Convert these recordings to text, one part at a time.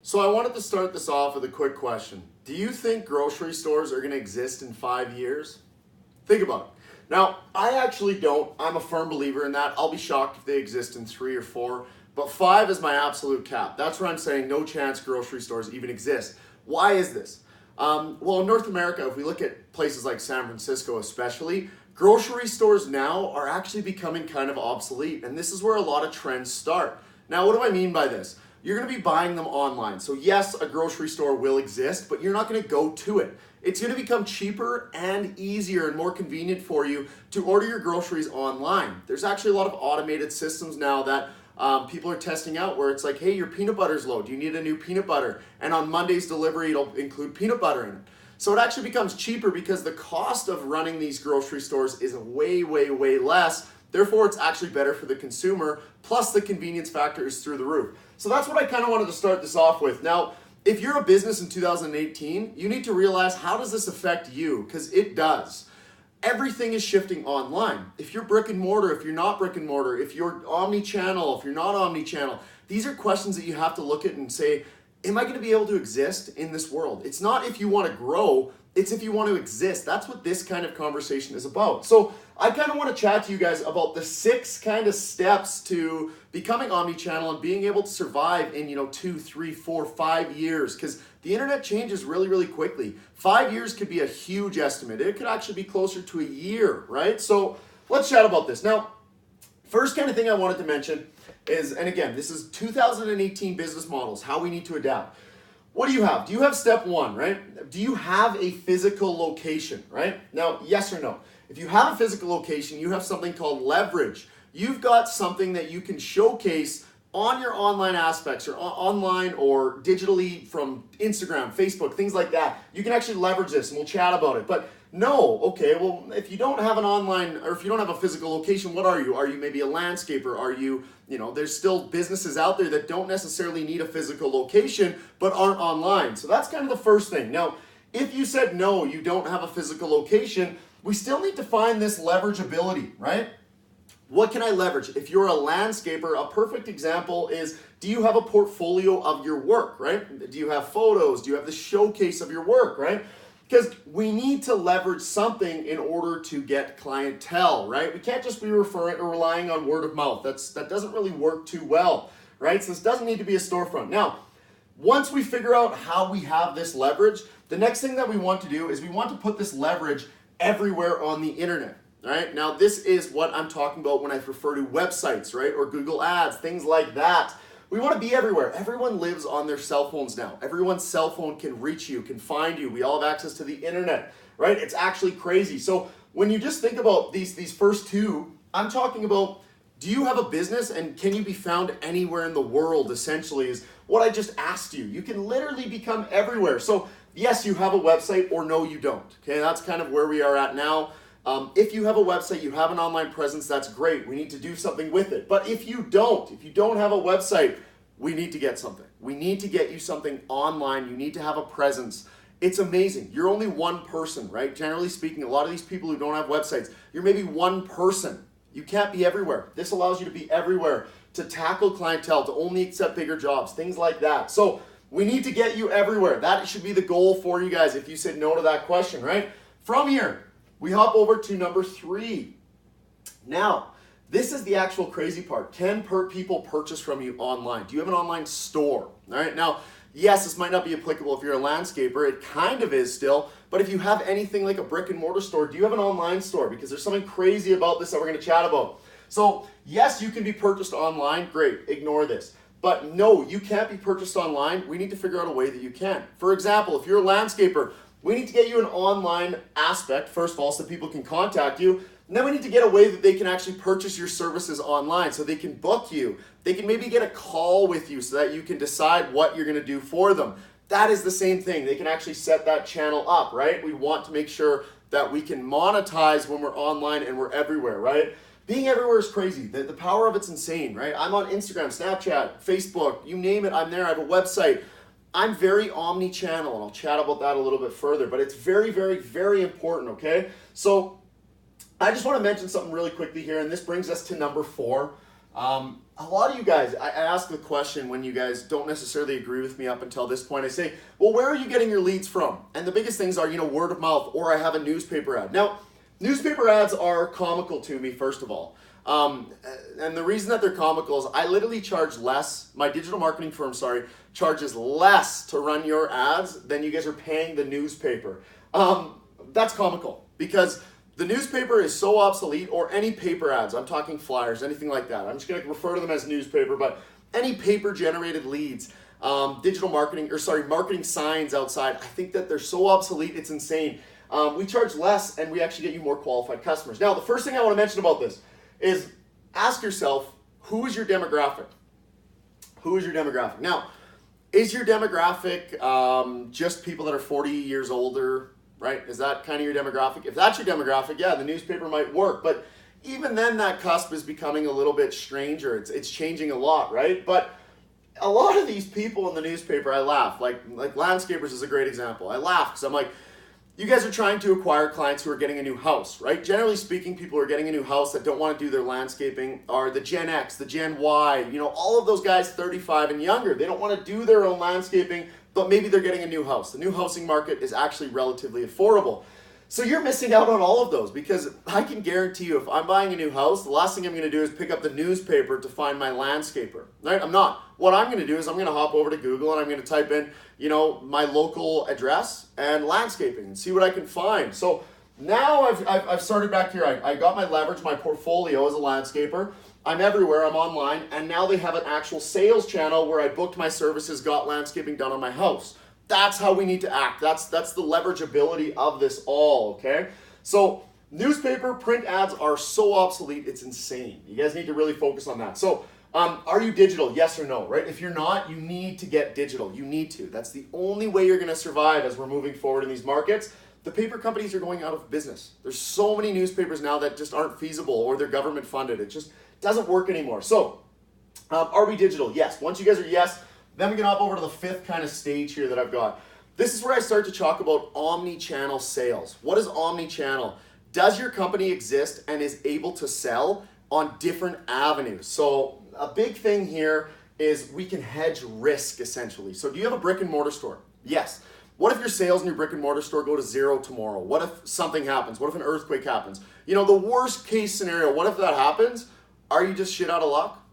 So I wanted to start this off with a quick question. Do you think grocery stores are going to exist in 5 years? Think about it. Now, I actually don't. I'm a firm believer in that. I'll be shocked if they exist in 3 or 4, but 5 is my absolute cap. That's where I'm saying no chance grocery stores even exist. Why is this? Well, in North America, if we look at places like San Francisco especially, grocery stores now are actually becoming kind of obsolete, and this is where a lot of trends start. Now, what do I mean by this? You're going to be buying them online. So yes, a grocery store will exist, but you're not going to go to it. It's going to become cheaper and easier and more convenient for you to order your groceries online. There's actually a lot of automated systems now that people are testing out where it's like, hey, your peanut butter's low. Do you need a new peanut butter? And on Monday's delivery, it'll include peanut butter in it. So it actually becomes cheaper because the cost of running these grocery stores is way, way, way less. Therefore, it's actually better for the consumer, plus the convenience factor is through the roof. So that's what I kind of wanted to start this off with. Now, if you're a business in 2018, you need to realize, how does this affect you? Because it does. Everything is shifting online. If you're brick and mortar, if you're not brick and mortar, if you're omnichannel, if you're not omnichannel, these are questions that you have to look at and say, am I going to be able to exist in this world? It's not if you want to grow, it's if you want to exist. That's what this kind of conversation is about. So I kind of want to chat to you guys about the 6 kind of steps to becoming omnichannel and being able to survive in 2, 3, 4, 5 years, because the internet changes really, really quickly. 5 years could be a huge estimate. It could actually be closer to a year, right? So let's chat about this. Now, first kind of thing I wanted to mention is, and again, this is 2018 business models, how we need to adapt. What do you have? Do you have step 1, right? Do you have a physical location, right? Now, yes or no? If you have a physical location, you have something called leverage. You've got something that you can showcase on your online aspects, or online or digitally from Instagram, Facebook, things like that. You can actually leverage this, and we'll chat about it. But no, okay, well, if you don't have an online, or if you don't have a physical location, what are you? Are you maybe a landscaper? Are you, there's still businesses out there that don't necessarily need a physical location, but aren't online. So that's kind of the first thing. Now, if you said no, you don't have a physical location, we still need to find this leverageability, right? What can I leverage? If you're a landscaper, a perfect example is, do you have a portfolio of your work, right? Do you have photos? Do you have the showcase of your work, right? Because we need to leverage something in order to get clientele, right? We can't just be referring or relying on word of mouth. That doesn't really work too well, right? So this doesn't need to be a storefront. Now, once we figure out how we have this leverage, the next thing that we want to do is we want to put this leverage everywhere on the internet. All right, now this is what I'm talking about when I refer to websites, right? Or Google Ads, things like that. We want to be everywhere. Everyone lives on their cell phones now. Everyone's cell phone can reach you, can find you. We all have access to the internet, right? It's actually crazy. So when you just think about these first 2, I'm talking about, do you have a business and can you be found anywhere in the world, essentially, is what I just asked you. You can literally become everywhere. So yes, you have a website, or no, you don't. Okay, that's kind of where we are at now. If you have a website, you have an online presence, that's great. We need to do something with it. But if you don't have a website, we need to get something. We need to get you something online. You need to have a presence. It's amazing. You're only one person, right? Generally speaking, a lot of these people who don't have websites, you're maybe one person. You can't be everywhere. This allows you to be everywhere, to tackle clientele, to only accept bigger jobs, things like that. So we need to get you everywhere. That should be the goal for you guys if you said no to that question, right? From here, we hop over to number 3. Now, this is the actual crazy part. Can people purchase from you online? Do you have an online store? All right. Now, yes, this might not be applicable if you're a landscaper. It kind of is still. But if you have anything like a brick and mortar store, do you have an online store? Because there's something crazy about this that we're going to chat about. So, yes, you can be purchased online. Great. Ignore this. But no, you can't be purchased online. We need to figure out a way that you can. For example, if you're a landscaper, we need to get you an online aspect, first of all, so that people can contact you. And then we need to get a way that they can actually purchase your services online, so they can book you. They can maybe get a call with you so that you can decide what you're going to do for them. That is the same thing. They can actually set that channel up, right? We want to make sure that we can monetize when we're online and we're everywhere, right? Being everywhere is crazy. The power of it's insane, right? I'm on Instagram, Snapchat, Facebook, you name it, I'm there. I have a website. I'm very omni-channel, and I'll chat about that a little bit further, but it's very, very, very important, okay? So I just want to mention something really quickly here, and this brings us to number 4. A lot of you guys, I ask the question when you guys don't necessarily agree with me up until this point. I say, well, where are you getting your leads from? And the biggest things are, word of mouth, or I have a newspaper ad. Now, newspaper ads are comical to me, first of all. And the reason that they're comical is I literally charge less, my digital marketing firm, charges less to run your ads than you guys are paying the newspaper. That's comical because the newspaper is so obsolete, or any paper ads, I'm talking flyers, anything like that. I'm just going to refer to them as newspaper, but any paper generated leads, marketing signs outside, I think that they're so obsolete, it's insane. We charge less and we actually get you more qualified customers. Now, the first thing I want to mention about this is ask yourself, who is your demographic? Who is your demographic? Now, is your demographic just people that are 40 years older, right? Is that kind of your demographic? If that's your demographic, yeah, the newspaper might work. But even then, that cusp is becoming a little bit stranger. It's changing a lot, right? But a lot of these people in the newspaper, I laugh. Like landscapers is a great example. I laugh because I'm like, you guys are trying to acquire clients who are getting a new house, right? Generally speaking, people who are getting a new house that don't want to do their landscaping are the Gen X, the Gen Y, all of those guys 35 and younger. They don't want to do their own landscaping, but maybe they're getting a new house. The new housing market is actually relatively affordable. So you're missing out on all of those, because I can guarantee you, if I'm buying a new house, the last thing I'm going to do is pick up the newspaper to find my landscaper, right? I'm not. What I'm going to do is I'm going to hop over to Google and I'm going to type in, my local address and landscaping and see what I can find. So now I've started back here. I got my leverage, my portfolio as a landscaper. I'm everywhere, I'm online, and now they have an actual sales channel where I booked my services, got landscaping done on my house. That's how we need to act. That's the leverageability of this all, okay? So newspaper, print ads are so obsolete, it's insane. You guys need to really focus on that. So are you digital? Yes or no, right? If you're not, you need to get digital. You need to. That's the only way you're gonna survive as we're moving forward in these markets. The paper companies are going out of business. There's so many newspapers now that just aren't feasible, or they're government funded. It just doesn't work anymore. So are we digital? Yes. Once you guys are yes, then we can hop over to the fifth kind of stage here that I've got. This is where I start to talk about omni-channel sales. What is omni-channel? Does your company exist and is able to sell on different avenues? So a big thing here is we can hedge risk, essentially. So do you have a brick and mortar store? Yes. What if your sales in your brick and mortar store go to zero tomorrow? What if something happens? What if an earthquake happens? The worst case scenario, what if that happens? Are you just shit out of luck?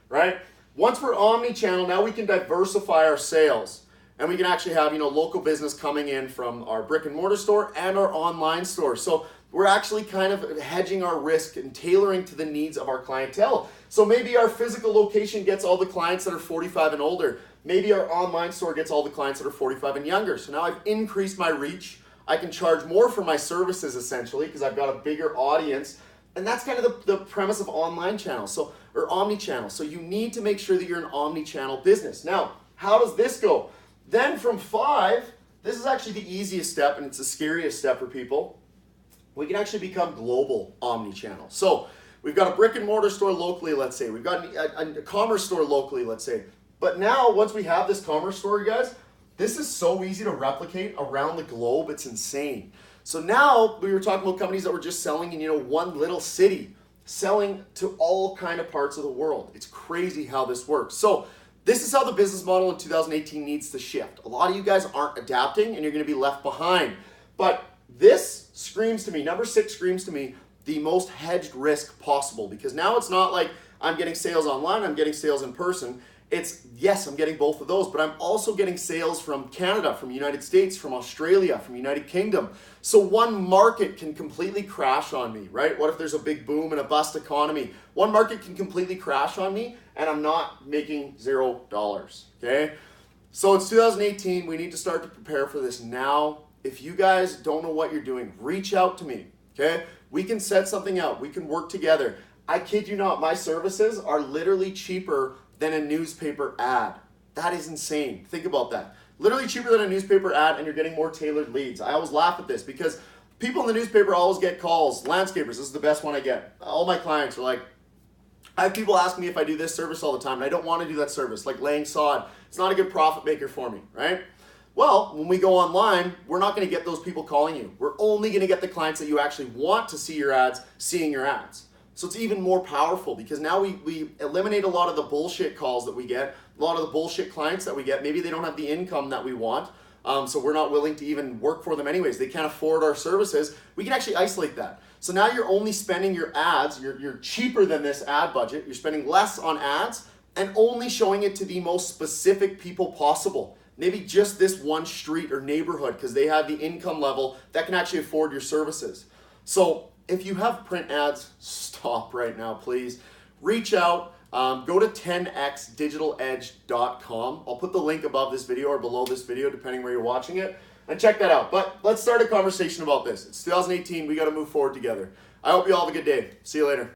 Right? Once we're omni-channel, now we can diversify our sales, and we can actually have, local business coming in from our brick and mortar store and our online store. So we're actually kind of hedging our risk and tailoring to the needs of our clientele. So maybe our physical location gets all the clients that are 45 and older. Maybe our online store gets all the clients that are 45 and younger. So now I've increased my reach. I can charge more for my services, essentially, because I've got a bigger audience. And that's kind of the premise of online channels, or omni-channel. So you need to make sure that you're an omni-channel business. Now, how does this go? Then from 5, this is actually the easiest step, and it's the scariest step for people. We can actually become global omni-channel. So we've got a brick and mortar store locally, let's say. We've got a commerce store locally, let's say. But now, once we have this commerce store, you guys, this is so easy to replicate around the globe, it's insane. So now we were talking about companies that were just selling in one little city, selling to all kind of parts of the world. It's crazy how this works. So this is how the business model in 2018 needs to shift. A lot of you guys aren't adapting and you're going to be left behind. But this screams to me, number 6 screams to me, the most hedged risk possible, because now it's not like I'm getting sales online, I'm getting sales in person. It's, yes, I'm getting both of those, but I'm also getting sales from Canada, from the United States, from Australia, from United Kingdom. So one market can completely crash on me, right? What if there's a big boom and a bust economy? One market can completely crash on me and I'm not making $0, okay? So it's 2018, we need to start to prepare for this now. If you guys don't know what you're doing, reach out to me, okay? We can set something out, we can work together. I kid you not, my services are literally cheaper than a newspaper ad. That is insane. Think about that. Literally cheaper than a newspaper ad, and you're getting more tailored leads. I always laugh at this because people in the newspaper always get calls. Landscapers, this is the best one I get. All my clients are like, I have people ask me if I do this service all the time, and I don't want to do that service, like laying sod. It's not a good profit maker for me, right? Well, when we go online, we're not going to get those people calling you. We're only going to get the clients that you actually want to see your ads, seeing your ads. So it's even more powerful because now we eliminate a lot of the bullshit calls that we get, a lot of the bullshit clients that we get. Maybe they don't have the income that we want, so we're not willing to even work for them anyways. They can't afford our services. We can actually isolate that. So now you're only spending your ads, you're cheaper than this ad budget, you're spending less on ads and only showing it to the most specific people possible. Maybe just this one street or neighborhood because they have the income level that can actually afford your services. So if you have print ads, stop right now, please. Reach out, go to 10xdigitaledge.com. I'll put the link above this video or below this video, depending where you're watching it, and check that out. But let's start a conversation about this. It's 2018, we gotta move forward together. I hope you all have a good day. See you later.